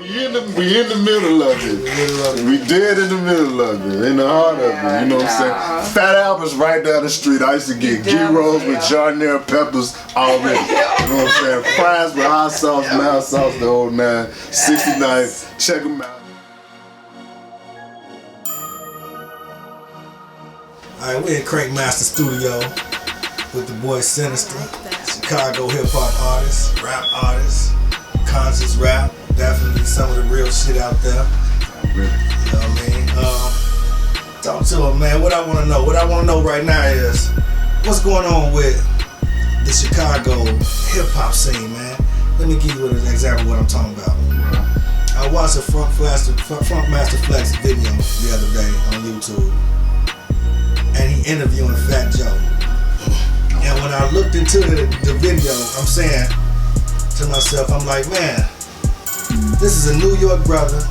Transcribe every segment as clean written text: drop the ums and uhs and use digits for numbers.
We in the middle of it. We dead in the middle of it, in the heart of it. You know what I'm saying? Fat Albert's right down the street. I used to get gyros with jardinere peppers already. You know what I'm saying? Fries with hot sauce, mild sauce, the whole nine. 69. Check them out. Alright, we're in Crankmaster Studio with the boy SINISTA, Chicago hip hop artist, rap artist, conscious rap, definitely some of the real shit out there. You know what I mean? Talk to him, man. What I want to know right now is what's going on with the Chicago hip hop scene, man. Let me give you an example of what I'm talking about. I watched a Funkmaster Flex video the other day on YouTube. And he interviewing Fat Joe. And when I looked into the video, I'm saying to myself, I'm like, man, this is a New York brother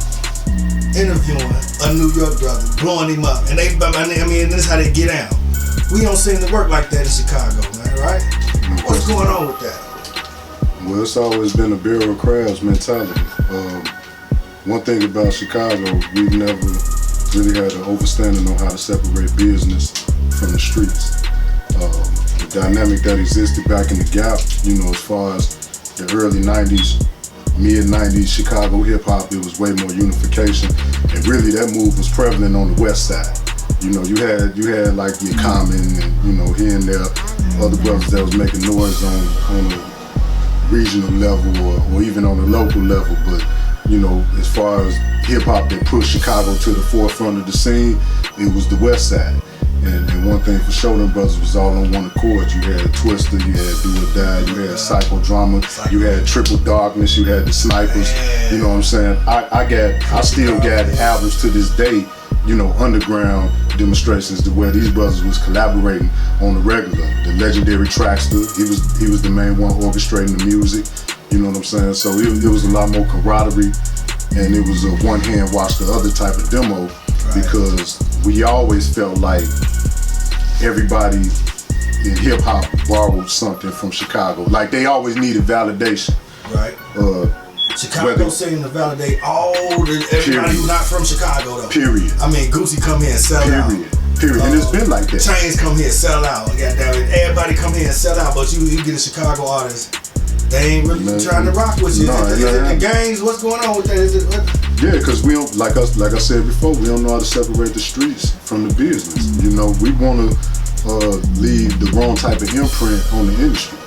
interviewing a New York brother, blowing him up. And this is how they get down. We don't seem to work like that in Chicago, man, right? What's going on with that? Well, it's always been a barrel of crabs mentality. One thing about Chicago, we've never really had an understanding on how to separate business from the streets. The dynamic that existed back in the Gap, you know, as far as the early 90s, mid-90s Chicago hip-hop, it was way more unification. And really that move was prevalent on the west side. You know, you had like your Common and, you know, here and there, other brothers that was making noise on a regional level or even on a local level. But, you know, as far as hip-hop that pushed Chicago to the forefront of the scene, it was the west side. And one thing for sure, them brothers was all on one accord. You had Twister, you had Do or Die, you had Psychodrama, you had Triple Darkness, you had the Snipers. You know what I'm saying? I still got albums to this day, you know, underground demonstrations to where these brothers was collaborating on the regular. The legendary Trackster, he was the main one orchestrating the music. You know what I'm saying? So it was a lot more camaraderie, and it was a one hand wash the other type of demo, because we always felt like everybody in hip hop borrowed something from Chicago. Like they always needed validation. Right. Chicago seemed to validate everybody who's not from Chicago though. Period. I mean, Goosey come here and sell out. Period. And it's been like that. Chains come here and sell out. Goddamn it. Everybody come here and sell out, but you get a Chicago artist, they ain't really trying to rock with you. Is it the gangs? What's going on with that? Is it what? Yeah, because we don't, like I said before, we don't know how to separate the streets from the business. You know, we want to leave the wrong type of imprint on the industry.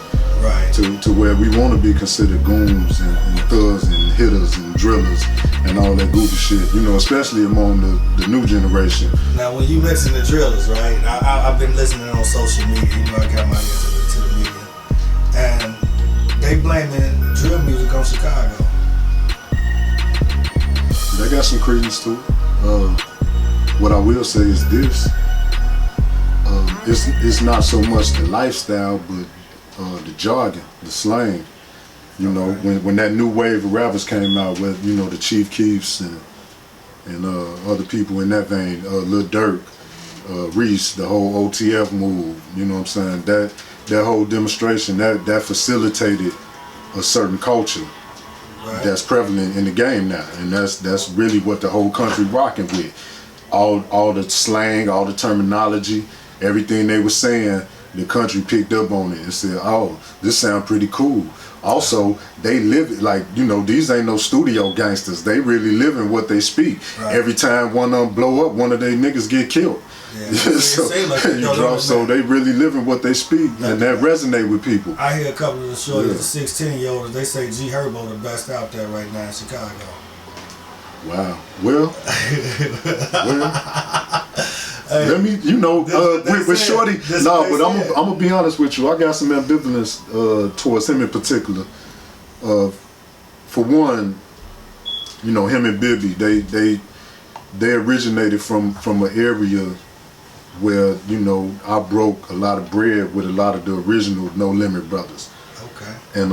Right. To where we want to be considered goons and thugs and hitters and drillers and all that goofy shit, you know, especially among the new generation. Now, when you mention the drillers, right, I've been listening on social media, you know, I got my ear to the media, and they blaming drill music on Chicago. They got some credence to it. What I will say is this, it's not so much the lifestyle, but the jargon, the slang. You know, when that new wave of rappers came out with, you know, the Chief Keefs and other people in that vein, Lil Durk, Reese, the whole OTF move, you know what I'm saying? That whole demonstration, that facilitated a certain culture that's prevalent in the game now, and that's really what the whole country rocking with. All the slang, all the terminology, everything they were saying, the country picked up on it and said, oh, this sound pretty cool. Also, they live it, like, you know, these ain't no studio gangsters. They really live in what they speak. Right. Every time one of them blow up, one of their niggas get killed. Yeah, so they really live in what they speak, and that resonate with people. I hear a couple of the shorties, the 16-year-olds, they say G Herbo the best out there right now in Chicago. Wow. Well, hey, let me, you know, with Shorty, no, but I'm gonna be honest with you. I got some ambivalence towards him in particular. For one, you know, him and Bibby, they originated from an area where, you know, I broke a lot of bread with a lot of the original No Limit brothers. Okay. And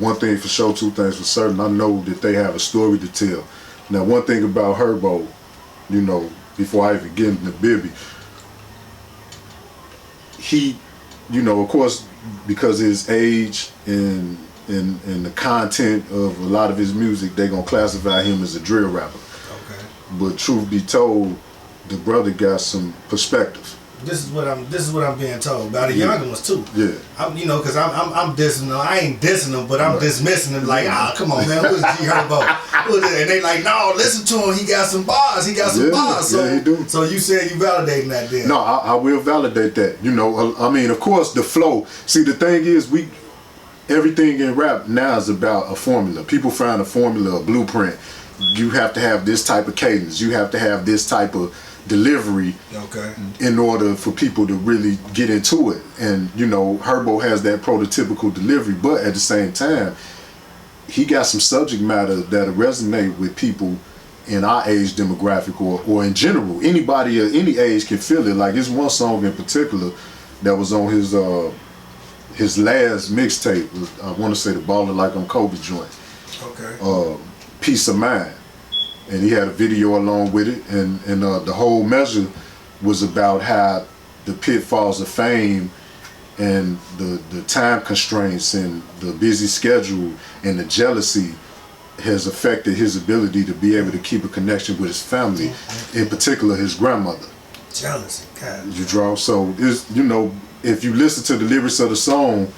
one thing for sure, two things for certain, I know that they have a story to tell. Now, one thing about Herbo, you know, before I even get into Bibby, he, you know, of course, because of his age and in the content of a lot of his music, they gonna classify him as a drill rapper. Okay. But truth be told, the brother got some perspective. This is what I'm being told by the younger ones too. Yeah. You know, because I'm dissing them. I ain't dissing them, but I'm dismissing them. Like, come on, man, who's G Herbo? And they like, no, listen to him. He got some bars. He got some bars. So, he do. So you said you validating that then? No, I will validate that. You know, I mean, of course, the flow. See, the thing is, everything in rap now is about a formula. People find a formula, a blueprint. You have to have this type of cadence. You have to have this type of delivery in order for people to really get into it. And you know, Herbo has that prototypical delivery, but at the same time, he got some subject matter that'll resonate with people in our age demographic or in general. Anybody of any age can feel it. Like, there's one song in particular that was on his last mixtape. I want to say the Ballin' Like I'm Kobe joint. Okay. Peace of Mind. And he had a video along with it, and the whole measure was about how the pitfalls of fame and the time constraints and the busy schedule and the jealousy has affected his ability to be able to keep a connection with his family, in particular his grandmother. Jealousy, God. You draw. So you know, if you listen to the lyrics of the song,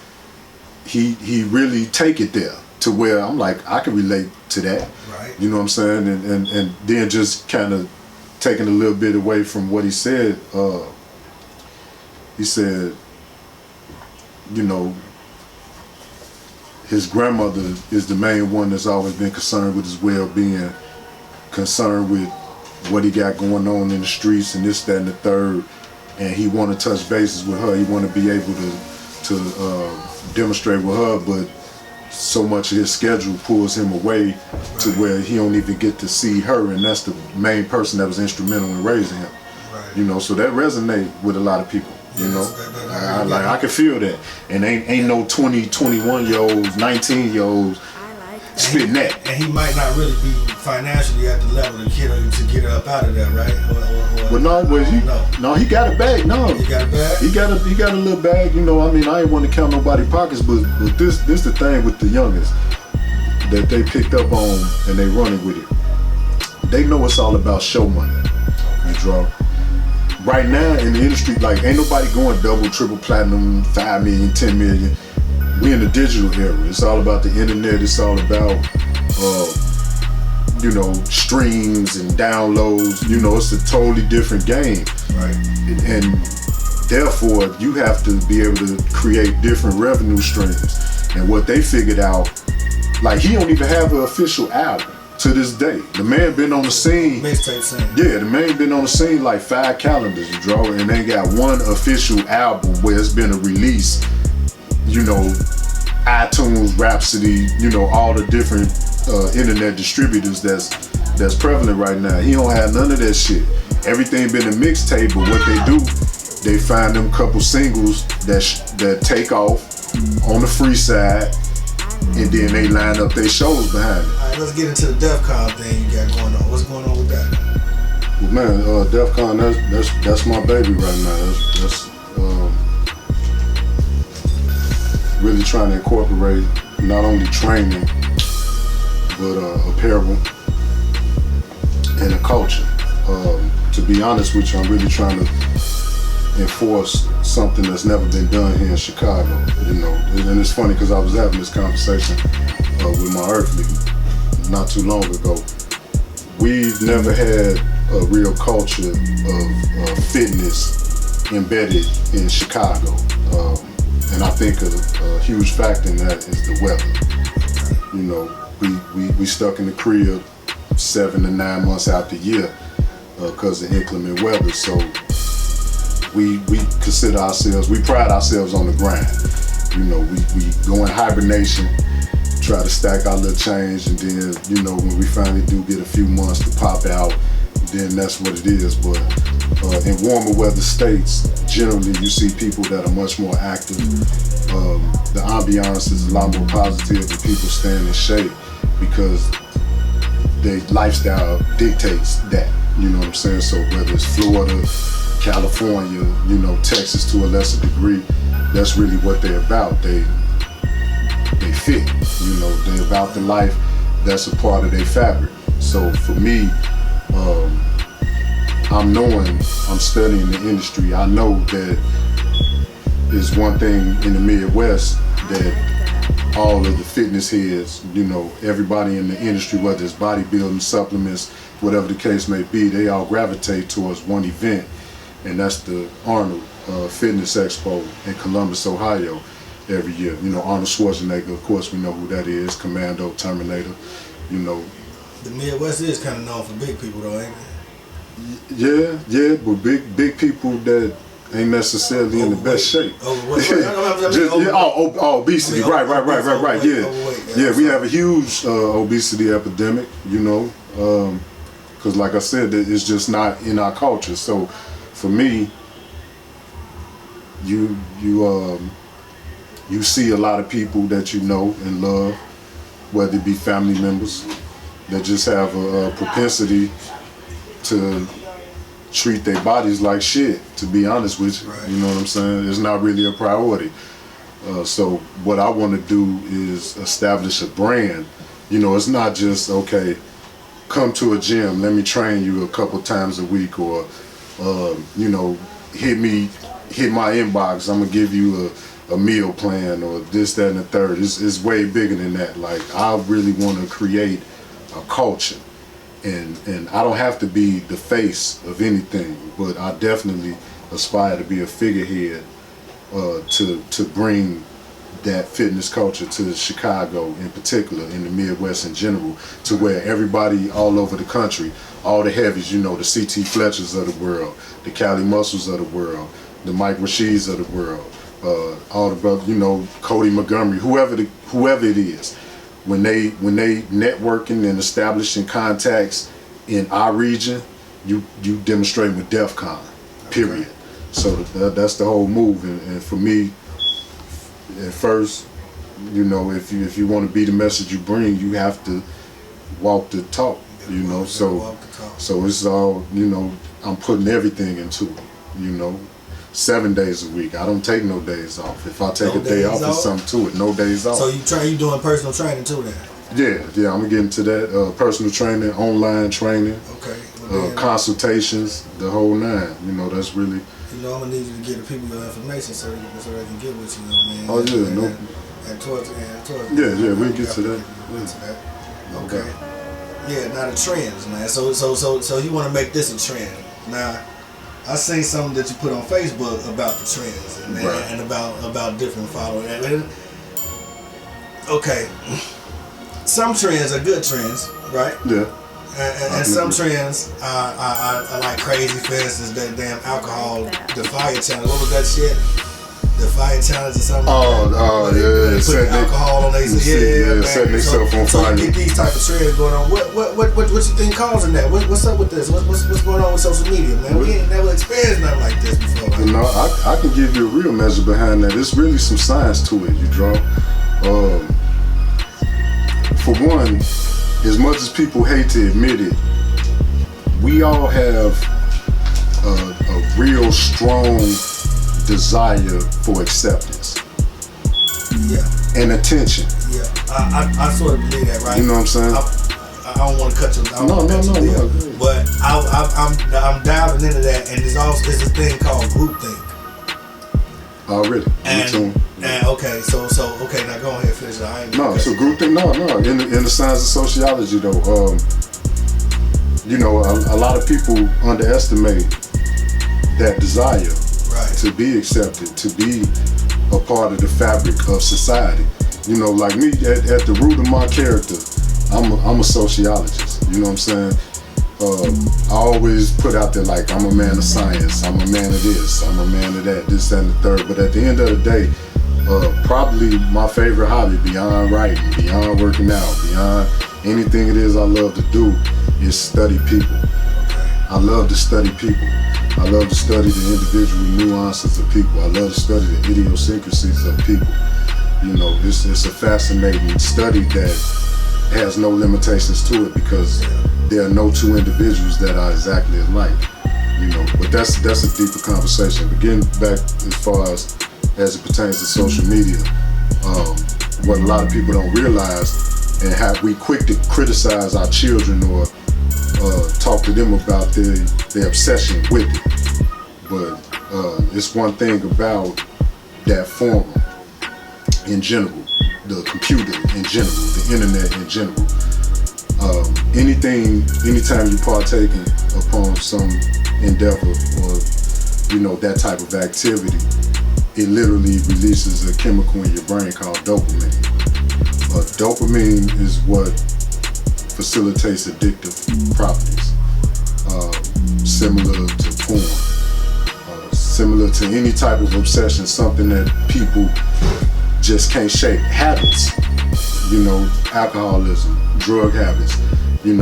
he really take it there to where I'm like, I can relate to that. Right. You know what I'm saying? And then just kind of taking a little bit away from what he said, you know, his grandmother is the main one that's always been concerned with his well-being, concerned with what he got going on in the streets and this, that, and the third. And he want to touch bases with her. He want to be able to demonstrate with her, but so much of his schedule pulls him away to where he don't even get to see her, and that's the main person that was instrumental in raising him. Right. You know, so that resonate with a lot of people. You know, I can feel that, and ain't no 20, 21-year-olds, 19-year-olds spitting that. And he might not really be financially at the level to get her up out of there, right? No, he got a bag. No, he got a bag. He got a little bag. You know, I mean, I ain't want to count nobody's pockets, but this the thing with the youngest that they picked up on and they running with it. They know it's all about show money. You draw. Right now in the industry, like, ain't nobody going double, triple platinum, 5 million, 10 million. We in the digital era. It's all about the internet. It's all about, you know, streams and downloads. You know, it's a totally different game. Right. And therefore, you have to be able to create different revenue streams. And what they figured out, like, he don't even have an official album to this day. The man been on the scene. Mixtape scene. Yeah, the man been on the scene like 5 calendars, you draw, and they got one official album where it's been a release. You know, iTunes, Rhapsody, you know, all the different internet distributors that's prevalent right now. He don't have none of that shit. Everything been a mixtape, but what they do, they find them couple singles that take off on the free side, and then they line up their shows behind it. All right, let's get into the DEF CON thing you got going on. What's going on with that? Well, man, DEF CON, that's my baby right now. That's really trying to incorporate not only training, but apparel and a culture. To be honest with you, I'm really trying to enforce something that's never been done here in Chicago. You know, and it's funny because I was having this conversation with my earthly not too long ago. We've never had a real culture of fitness embedded in Chicago. And I think a huge factor in that is the weather. You know, we stuck in the crib 7 to 9 months out the year because of inclement weather. So we consider ourselves, we pride ourselves on the grind. You know, we go in hibernation, try to stack our little change, and then, you know, when we finally do get a few months to pop out, then that's what it is. But in warmer weather states, generally you see people that are much more active. The ambiance is a lot more positive and people staying in shape because their lifestyle dictates that. You know what I'm saying? So whether it's Florida, California, you know, Texas to a lesser degree, that's really what they're about. they fit. You know, they about the life that's a part of their fabric. So for me, I'm studying the industry. I know that is one thing in the Midwest that all of the fitness heads, you know, everybody in the industry, whether it's bodybuilding, supplements, whatever the case may be, they all gravitate towards one event, and that's the Arnold Fitness Expo in Columbus, Ohio, every year. You know, Arnold Schwarzenegger, of course, we know who that is, Commando, Terminator, you know. The Midwest is kind of known for big people, though, ain't it? Yeah, but big people that ain't necessarily in the best shape. Obesity, right, yeah. We have a huge obesity epidemic, you know, because like I said, it's just not in our culture. So for me, you see a lot of people that you know and love, whether it be family members that just have a propensity to treat their bodies like shit, to be honest with you. Right. You know what I'm saying? It's not really a priority. So what I want to do is establish a brand. You know, it's not just, okay, come to a gym, let me train you a couple times a week, or, you know, hit my inbox, I'm going to give you a meal plan, or this, that, and the third. It's way bigger than that. Like, I really want to create a culture. And I don't have to be the face of anything, but I definitely aspire to be a figurehead to bring that fitness culture to Chicago in particular, in the Midwest in general, to where everybody all over the country, all the heavies, you know, the C.T. Fletchers of the world, the Cali Muscles of the world, the Mike Rashids of the world, all the brothers, you know, Cody Montgomery, whoever it is. When they networking and establishing contacts in our region, you demonstrate with DEF CON, period. Okay. So that's the whole move. And for me, at first, you know, if you want to be the message you bring, you have to walk the talk. You know, so it's all, you know, I'm putting everything into it. You know, 7 days a week. I don't take no days off. If I take a day off, it's something to it. No days off. So you doing personal training too then? Yeah. I'm gonna get into that. Personal training, online training. Okay. Consultations, the whole nine. You know, that's really. You know, I'm gonna need you to give the people your information so they can get with you, man. Oh yeah, and towards yeah, we get to that. Yeah. Okay. Yeah, now the trends, man. So you want to make this a trend now? I seen something that you put on Facebook about the trends and about different followers. Okay, some trends are good trends, right? Yeah. And some trends are like crazy. For instance, that damn alcohol, the fire challenge. What was that shit? The fire challenge or something? Yeah. They put alcohol on their setting themselves on fire. So you get these type of trends going on. What you think causing that? What's up with this? What's going on with social media, man? We ain't never experienced nothing like this before. You know, I can give you a real measure behind that. There's really some science to it, you draw. For one, as much as people hate to admit it, we all have a real strong desire for acceptance. Yeah. And attention. Yeah. I sort of believe that, right? You know what I'm saying? I don't want to cut you. No. But I'm diving into that, and there's a thing called groupthink. Already. And okay, so now go ahead and finish it. So groupthink. No. In the science of sociology, though, you know, a lot of people underestimate that desire. Right. To be accepted, to be a part of the fabric of society. You know, like me, at the root of my character, I'm a sociologist. You know what I'm saying? I always put out there like, I'm a man of science, I'm a man of this, I'm a man of that, this, that, and the third. But at the end of the day, probably my favorite hobby, beyond writing, beyond working out, beyond anything it is I love to do, is study people. I love to study people. I love to study the individual nuances of people. I love to study the idiosyncrasies of people. You know, it's a fascinating study that has no limitations to it, because there are no two individuals that are exactly alike. You know, but that's a deeper conversation. But getting back as far as it pertains to social media, what a lot of people don't realize, and how we quick to criticize our children or talk to them about their obsession with it. But it's one thing about that forum in general, the computer in general, the internet in general. Anytime you partake upon some endeavor or that type of activity, it literally releases a chemical in your brain called dopamine. Dopamine is what facilitates addictive properties, similar to porn, similar to any type of obsession, something that people just can't shake. Habits, alcoholism, drug habits. When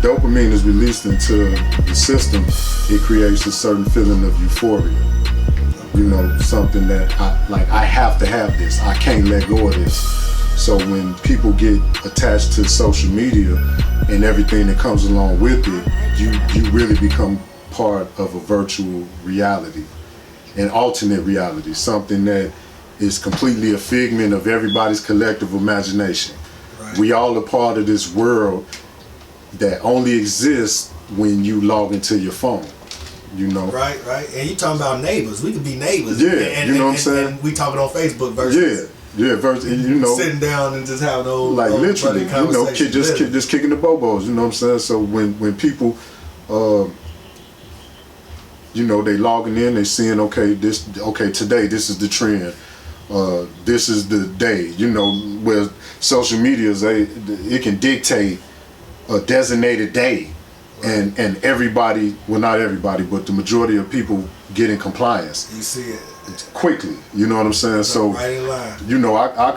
dopamine is released into the system, it creates a certain feeling of euphoria. Something that I have to have this. I can't let go of this. So when people get attached to social media and everything that comes along with it, you really become part of a virtual reality, an alternate reality, something that is completely a figment of everybody's collective imagination. Right. We all are part of this world that only exists when you log into your phone. Right. And you talking about neighbors. We could be neighbors. Yeah, what I'm saying? And we talking on Facebook versus sitting down and just having old literally, just kicking the bobos. You know what I'm saying? So when people, they logging in, they seeing today this is the trend. This is the day. Where social media it can dictate a designated day. And everybody, well, not everybody, but the majority of people get in compliance. You see it quickly. You know what I'm saying? So right in line.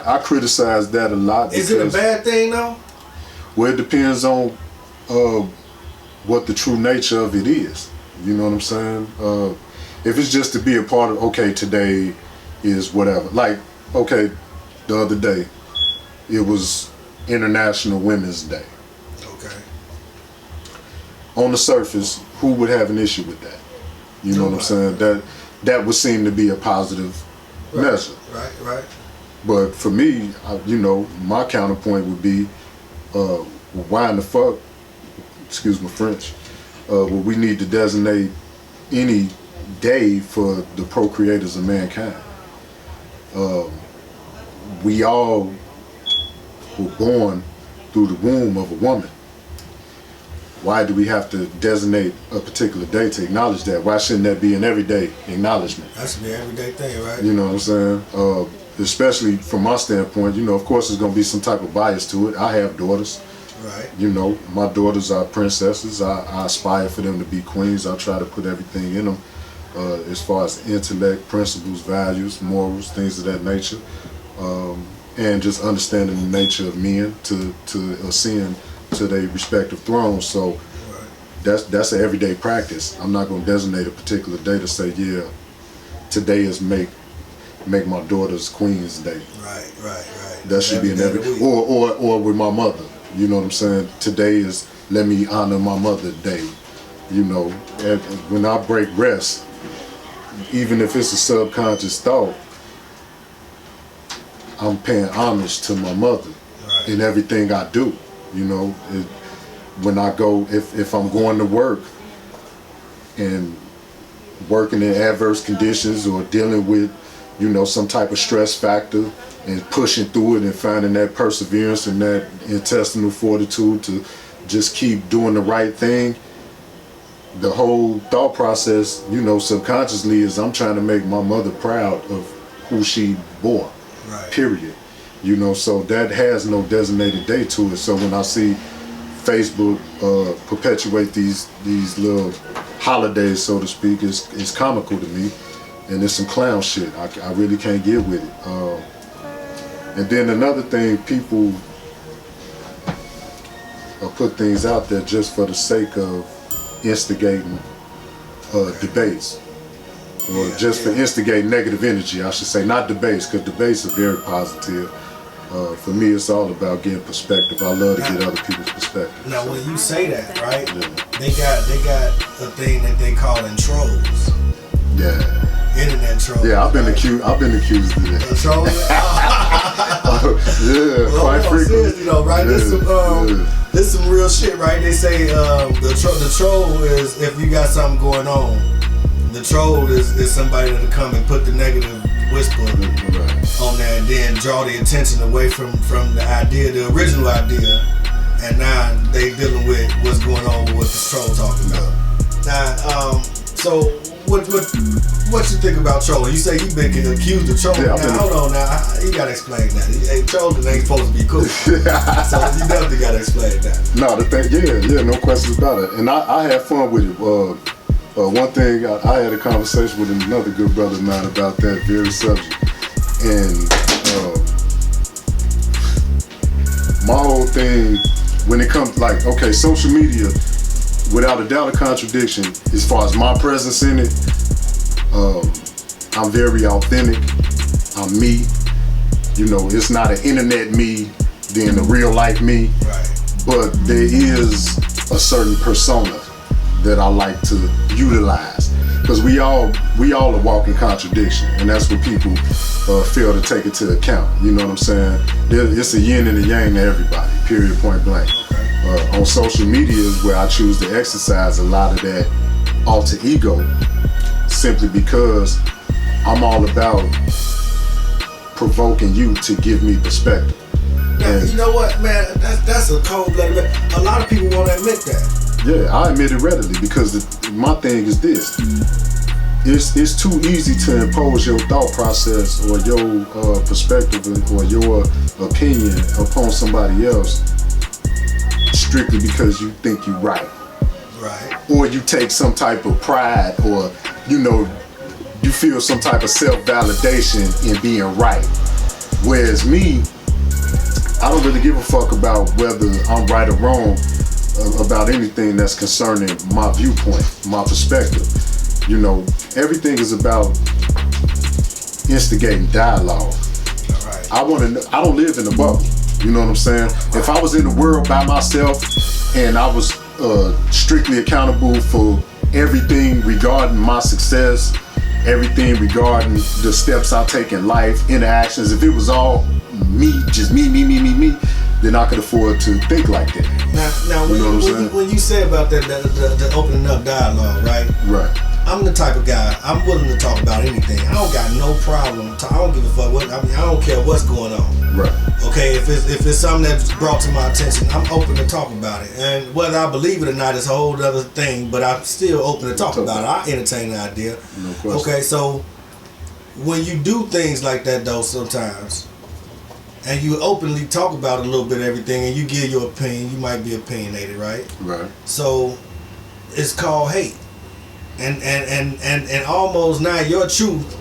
I criticize that a lot. Is it a bad thing though? Well, it depends on what the true nature of it is. You know what I'm saying? If it's just to be a part of, today is whatever. The other day, it was International Women's Day. On the surface, who would have an issue with that? You know what I'm saying? That would seem to be a positive measure. Right. But for me, my counterpoint would be, why in the fuck, excuse my French, would we need to designate any day for the procreators of mankind? We all were born through the womb of a woman. Why do we have to designate a particular day to acknowledge that? Why shouldn't that be an everyday acknowledgement? That should be an everyday thing, right? You know what I'm saying? Especially from my standpoint, of course there's going to be some type of bias to it. I have daughters. Right. My daughters are princesses. I aspire for them to be queens. I try to put everything in them as far as intellect, principles, values, morals, things of that nature. And just understanding the nature of men to ascend to their respective thrones. So that's an everyday practice. I'm not going to designate a particular day to say, today is make my daughter's Queen's Day. Right. That should be an everyday. Or with my mother. You know what I'm saying? Today is let me honor my mother day. When I break rest, even if it's a subconscious thought, I'm paying homage to my mother in everything I do. When I go, if I'm going to work and working in adverse conditions or dealing with, some type of stress factor and pushing through it and finding that perseverance and that intestinal fortitude to just keep doing the right thing, the whole thought process, subconsciously is I'm trying to make my mother proud of who she bore, period. So that has no designated day to it. So when I see Facebook perpetuate these little holidays, so to speak, it's comical to me, and it's some clown shit. I really can't get with it. And then another thing, people put things out there just for the sake of instigating debates. Or just for instigating negative energy, I should say, not debates, because debates are very positive. For me, it's all about getting perspective. I love to get other people's perspective. Now, when you say that, right? Yeah. They got a thing that they calling trolls. Yeah. Internet trolls. Yeah, I've been accused of that. Trolls? Yeah, quite frequently. Seriously though, right? This some real shit, right? They say the troll is if you got something going on. The troll is somebody that'll come and put the negative whisper on there and then draw the attention away from the idea, the original idea, and now they dealing with what's going on with what the troll talking about. Now, so what you think about trolling? You say you've been accused of trolling. Now hold on, now you gotta explain that. Trolling ain't supposed to be cool, so you definitely gotta explain that. No, the thing, no questions about it, and I had fun with it. One thing, I had a conversation with another good brother of mine about that very subject, and my whole thing, when it comes okay, social media, without a doubt, a contradiction. As far as my presence in it, I'm very authentic. I'm me. You know, it's not an internet me, than a real life me. Right. But there is a certain persona that I like to utilize, because we all are walking contradiction, and that's what people fail to take into account. You know what I'm saying? It's a yin and a yang to everybody. Period. Point blank. On social media is where I choose to exercise a lot of that alter ego, simply because I'm all about provoking you to give me perspective. Now, you know what, man? That's a cold-blooded. A lot of people won't admit that. Yeah, I admit it readily, because my thing is this. It's too easy to impose your thought process or your perspective or your opinion upon somebody else strictly because you think you're right. Right. Or you take some type of pride, or you feel some type of self-validation in being right. Whereas me, I don't really give a fuck about whether I'm right or wrong about anything that's concerning my viewpoint, my perspective. You know, everything is about instigating dialogue. Right. I don't live in a bubble. You know what I'm saying? If I was in the world by myself and I was strictly accountable for everything regarding my success, everything regarding the steps I take in life, interactions, if it was all me, just me, then I could afford to think like that. Now when you say about that, the opening up dialogue, right? Right. I'm the type of guy, I'm willing to talk about anything. I don't got no problem. I don't give a fuck I don't care what's going on. Right. Okay, if it's something that's brought to my attention, I'm open to talk about it. And whether I believe it or not is a whole other thing, but I'm still open to talk about it. I entertain the idea. No question. Okay, so when you do things like that though sometimes, and you openly talk about a little bit of everything, and you give your opinion, you might be opinionated, right? Right. So it's called hate, and almost now your truth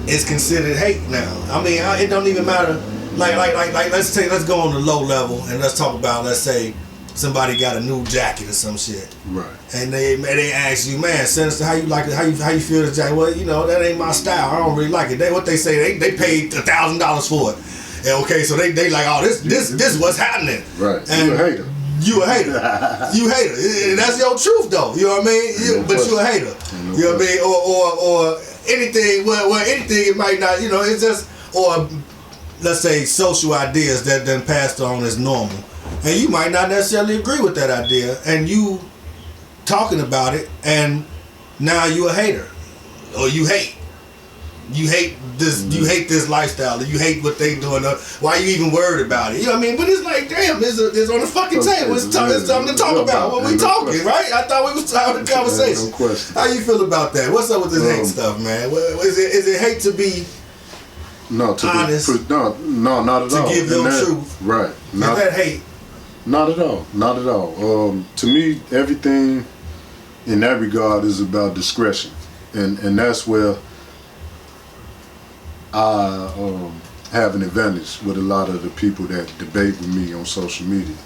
is considered hate now. I mean, it don't even matter. Like let's go on the low level and let's talk about, let's say somebody got a new jacket or some shit. Right. And they ask you, man, Sinister, how you like it? How you feel the jacket? Well, that ain't my style. I don't really like it. What they say, they paid $1,000 for it. And okay, so they like, oh, this what's happening. Right. And you a hater. You a hater. You a hater. And that's your truth though. You know what I mean? But you a hater. You know what I mean? Or anything. Well, anything it might not. It's just, or let's say social ideas that then passed on as normal, and you might not necessarily agree with that idea, and you talking about it, and now you a hater, or you hate this, you hate this lifestyle, or you hate what they doing, why you even worried about it, you know what I mean? But it's like, damn, it's on the fucking table, it's something to talk about, what we talking, right? I thought we was having a conversation. No question. How you feel about that? What's up with this hate stuff, man? Is it hate to be honest? No, not at all. To give your truth. Right. Is that hate? Not at all. Not at all. To me, everything in that regard is about discretion, and that's where I have an advantage with a lot of the people that debate with me on social media.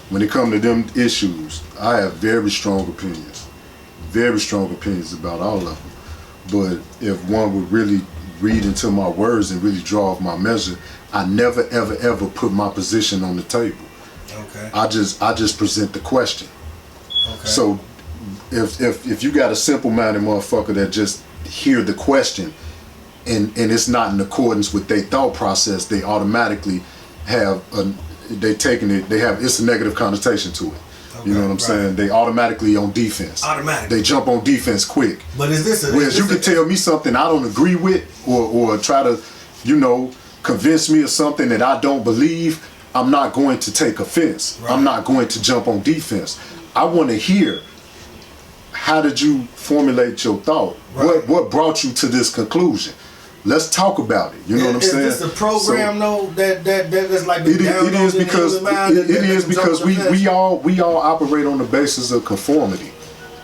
When it comes to them issues, I have very strong opinions about all of them. But if one would really read into my words and really draw off my measure, I never ever put my position on the table. Okay. I just present the question. Okay. So if you got a simple minded motherfucker that just hear the question and it's not in accordance with their thought process, they automatically have it's a negative connotation to it. Okay, you know what I'm saying? They automatically on defense. Automatically. They jump on defense quick. But is this whereas you can tell me something I don't agree with, or try to, convince me of something that I don't believe, I'm not going to take offense. Right. I'm not going to jump on defense. I want to hear, how did you formulate your thought? Right. What brought you to this conclusion? Let's talk about it. You know what I'm saying? Is this a program that's like it is because we all operate on the basis of conformity.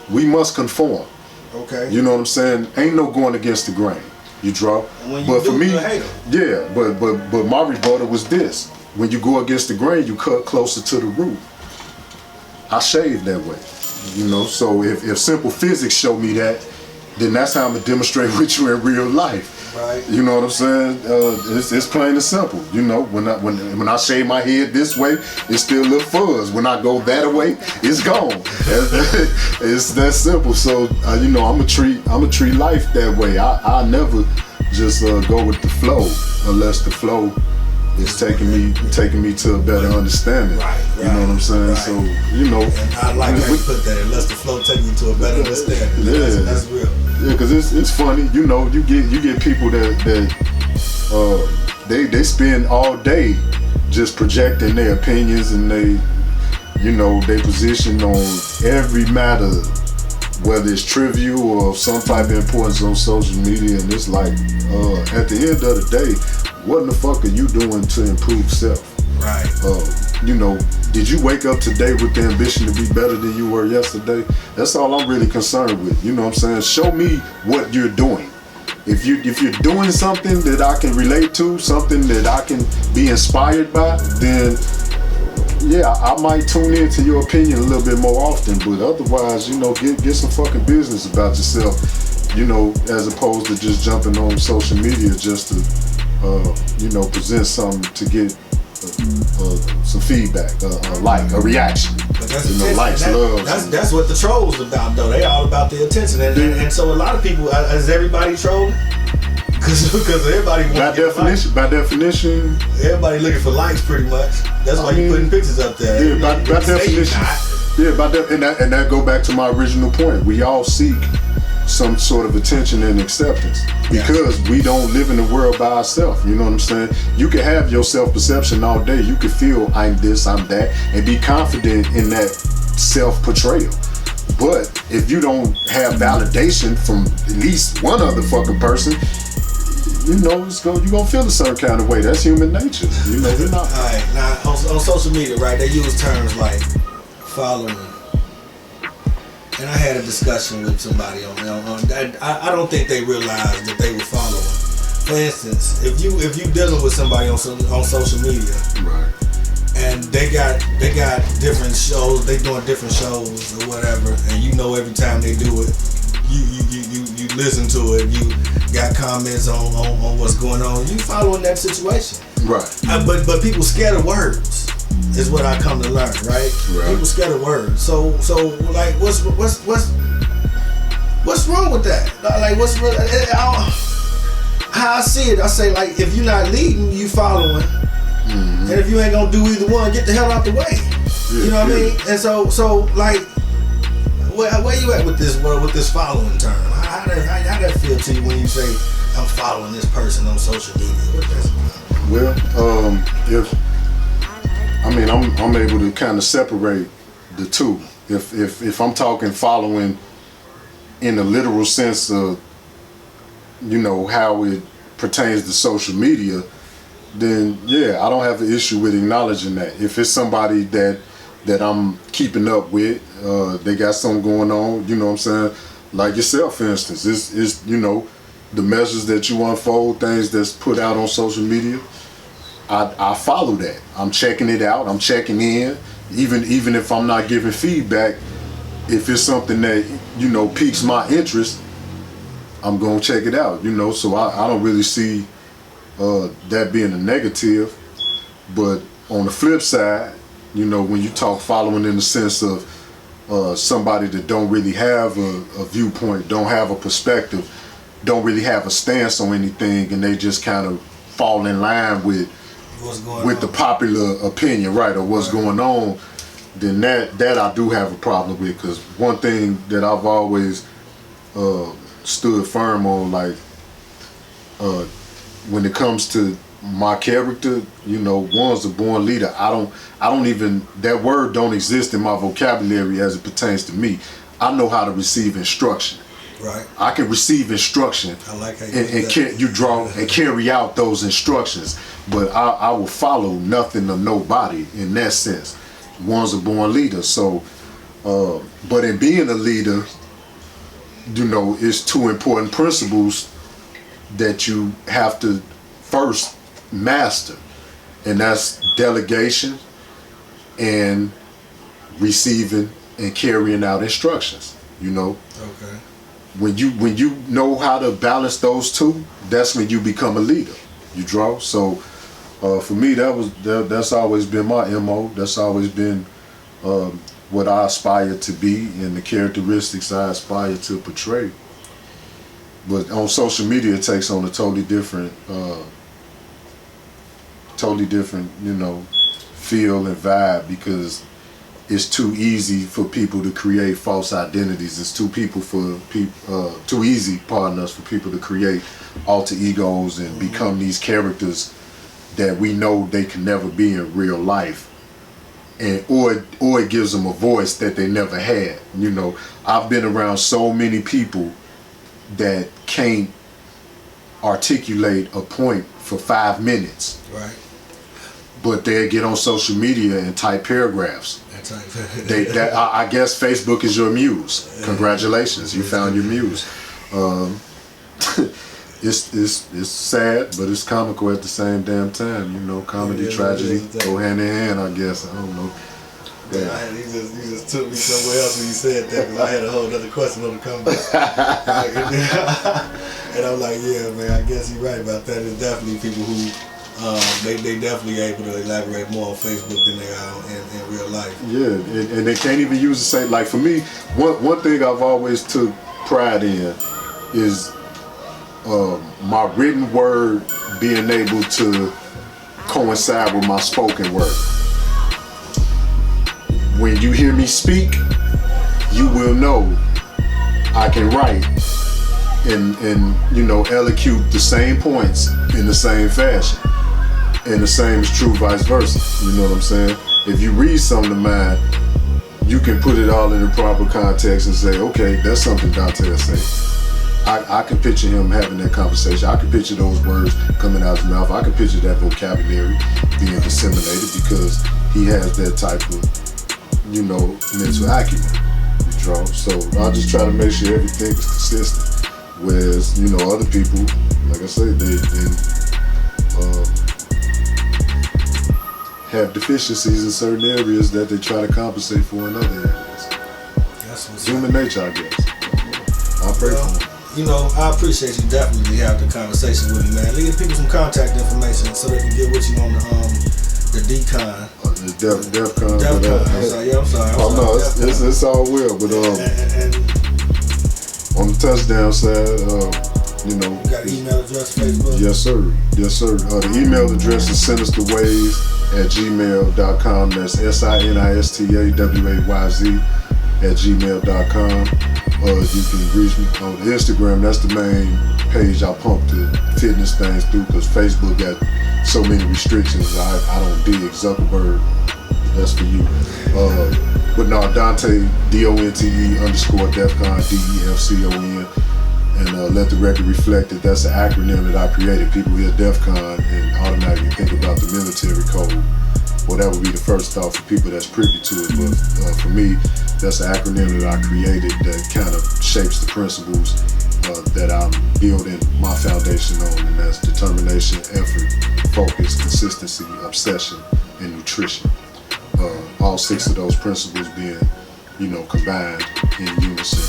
We must conform. Okay. You know what I'm saying? Ain't no going against the grain. You draw. But for me, yeah. But my rebuttal was this: when you go against the grain, you cut closer to the root. I shave that way. So if simple physics show me that, then that's how I'm gonna demonstrate with you in real life. Right. You know what I'm saying? It's plain and simple. When I shave my head this way, it's still a little fuzz. When I go that way, it's gone. It's that simple. So I'm gonna treat life that way. I never just go with the flow unless the flow is taking me to a better understanding. Right. You know what I'm saying? Right. So And I like how you put that. Unless the flow take you to a better understanding. Yeah. That's real. Yeah, because it's funny. You get people that they spend all day just projecting their opinions and they position on every matter, whether it's trivial or some type of importance on social media. And it's like, at the end of the day, what in the fuck are you doing to improve self? Right. Did you wake up today with the ambition to be better than you were yesterday? That's all I'm really concerned with. You know what I'm saying? Show me what you're doing. If you're doing something that I can relate to, something that I can be inspired by, then yeah, I might tune into your opinion a little bit more often. But otherwise, get some fucking business about yourself. As opposed to just jumping on social media just to present something to get some feedback, a reaction. But that's likes, love. That's what the trolls about, though. They all about the attention, and so a lot of people, is everybody trolling? Because everybody by definition, everybody looking for likes, pretty much. That's why you putting pictures up there. Yeah, by definition. Yeah, and that go back to my original point. We all seek some sort of attention and acceptance because we don't live in the world by ourselves. You know what I'm saying? You can have your self-perception all day. You can feel I'm this, I'm that, and be confident in that self-portrayal. But if you don't have validation from at least one other fucking person, you're gonna feel a certain kind of way. That's human nature. We're not. All right, now on social media, right? They use terms like following. And I had a discussion with somebody on I don't think they realized that they were following. For instance, if you dealing with somebody on social media, right, and they got different shows, they doing different shows or whatever, and every time they do it, you listen to it, you got comments on what's going on, you following that situation, right? But people scared of words. Is what I come to learn, right? People scared of words. So like, what's wrong with that? Like, how I see it, I say, like, if you're not leading, you following, and if you ain't gonna do either one, get the hell out the way. You know what I mean? And so like, where you at with this following term? How that feel to you when you say I'm following this person on social media? What that's about? Well, I'm able to kind of separate the two. If I'm talking following in the literal sense of, how it pertains to social media, then yeah, I don't have an issue with acknowledging that. If it's somebody that I'm keeping up with, they got something going on, you know what I'm saying? Like yourself, for instance, it's the measures that you unfold, things that's put out on social media, I follow that. I'm checking it out. I'm checking in. Even if I'm not giving feedback, if it's something that, piques my interest, I'm going to check it out, So I don't really see that being a negative. But on the flip side, when you talk following in the sense of somebody that don't really have a viewpoint, don't have a perspective, don't really have a stance on anything, and they just kind of fall in line with the popular opinion, right, or what's going on, then that I do have a problem with. Because one thing that I've always stood firm on, like when it comes to my character, you know, one's a born leader. I don't even, that word don't exist in my vocabulary as it pertains to me. I know how to receive instruction. Right. I can receive instruction. I like how you draw and carry out those instructions, but I will follow nothing or nobody in that sense. One's a born leader. So, but in being a leader, you know, it's two important principles that you have to first master, and that's delegation and receiving and carrying out instructions. You know. Okay. When you know how to balance those two, that's when you become a leader. You draw. So for me, that's always been my MO. That's always been what I aspire to be and the characteristics I aspire to portray. But on social media, it takes on a totally different, you know, feel and vibe, because it's too easy for people to create false identities. It's too easy, pardon us, for people to create alter egos and become these characters that we know they can never be in real life, and or it gives them a voice that they never had. You know, I've been around so many people that can't articulate a point for 5 minutes. Right. But they get on social media and type paragraphs. I guess Facebook is your muse. Congratulations, you found your muse. It's sad, but it's comical at the same damn time. You know, comedy, tragedy go hand in hand, I guess. I don't know. Yeah. You just took me somewhere else when you said that, because I had a whole other question on the comeback. And I'm like, yeah, man, I guess you're right about that. There's definitely people who they definitely able to elaborate more on Facebook than they are in real life. Yeah, and they can't even use the same. Like for me, one thing I've always took pride in is my written word being able to coincide with my spoken word. When you hear me speak, you will know I can write and you know, elocute the same points in the same fashion. And the same is true vice versa. You know what I'm saying? If you read something of mine, you can put it all in the proper context and say, okay, that's something Dante will say. I can picture him having that conversation. I can picture those words coming out of his mouth. I can picture that vocabulary being disseminated because he has that type of, you know, mental acumen. You draw. So I just try to make sure everything is consistent. Whereas, you know, other people, like I said, they have deficiencies in certain areas that they try to compensate for in other areas. That's human nature, I guess. I pray for them. You know, I appreciate you definitely having the conversation with me, man. Leave people some contact information so they can get with you on the decon. DEFCON. I'm sorry. Oh no, it's all well, but and on the touchdown side, you know. You got an email address, Facebook? Yes, sir. The email address is sinistaways@gmail.com. That's SINISTAWAYZ@gmail.com. You can reach me on Instagram. That's the main page I pump the fitness things through, because Facebook got so many restrictions. I don't dig Zuckerberg. That's for you. But no, Dante, DONTE_DEFCON, DEFCON. And let the record reflect that that's an acronym that I created. People hear DEFCON and automatically think about the military code. Well, that would be the first thought for people that's privy to it. But for me, that's an acronym that I created that kind of shapes the principles that I'm building my foundation on. And that's determination, effort, focus, consistency, obsession, and nutrition. All 6 of those principles being, you know, combined in unison.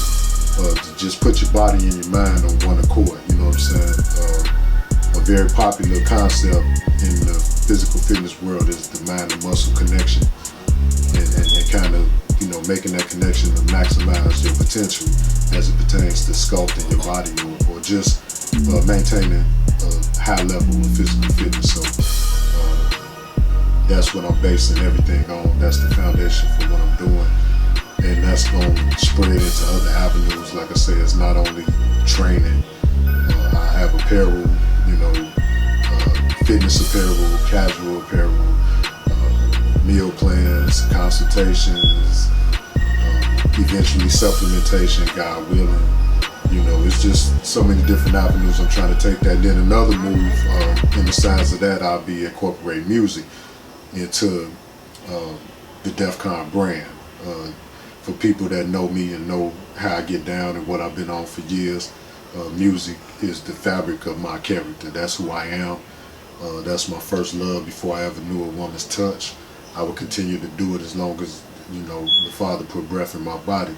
To just put your body and your mind on one accord, you know what I'm saying? A very popular concept in the physical fitness world is the mind and muscle connection, and kind of, you know, making that connection to maximize your potential as it pertains to sculpting your body or or just maintaining a high level of physical fitness. So that's what I'm basing everything on. That's the foundation for what I'm doing. And that's going to spread into other avenues. Like I said, it's not only training. I have apparel, fitness apparel, casual apparel, meal plans, consultations, eventually supplementation, God willing. It's just so many different avenues I'm trying to take that. And then another move in the size of that, I'll be incorporating music into the DEF CON brand. For people that know me and know how I get down and what I've been on for years, music is the fabric of my character. That's who I am. That's my first love before I ever knew a woman's touch. I will continue to do it as long as, the Father put breath in my body.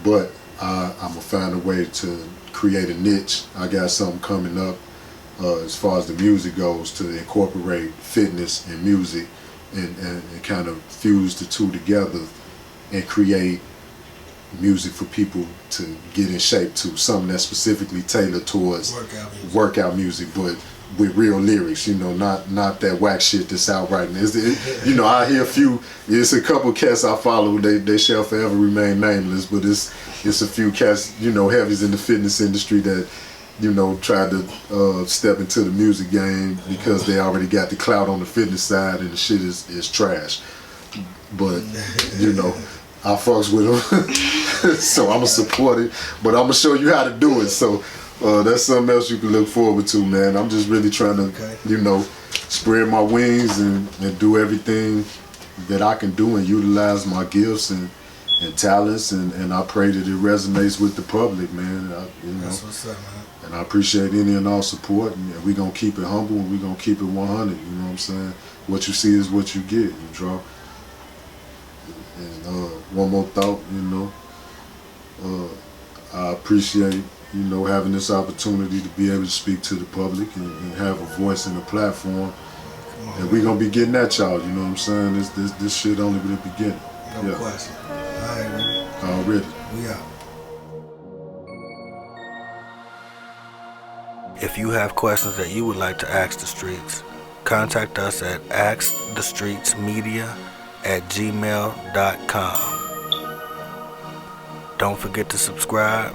But I'm going to find a way to create a niche. I got something coming up as far as the music goes to incorporate fitness and music and kind of fuse the two together and create music for people to get in shape to, something that's specifically tailored towards workout music, but with real lyrics, not that whack shit that's out right now. I hear it's a couple cats I follow, they shall forever remain nameless, but it's a few cats, heavies in the fitness industry that, try to step into the music game because they already got the clout on the fitness side and the shit is trash. But, I fucks with them, so I'm going to support it, but I'm going to show you how to do it. So that's something else you can look forward to, man. I'm just really trying to, spread my wings and do everything that I can do and utilize my gifts and talents, and I pray that it resonates with the public, man. That's what's up, man. And I appreciate any and all support, and we're going to keep it humble and we're going to keep it 100, you know what I'm saying? What you see is what you get, you draw. And one more thought, I appreciate, having this opportunity to be able to speak to the public and have a voice and a platform. And we're going to be getting at y'all, you know what I'm saying? This shit only be the beginning. No question. All right, man. Already. We out. If you have questions that you would like to ask the streets, contact us at askthestreetsmedia@gmail.com. Don't forget to subscribe.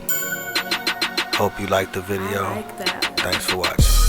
Hope you liked the video. I like that. Thanks for watching.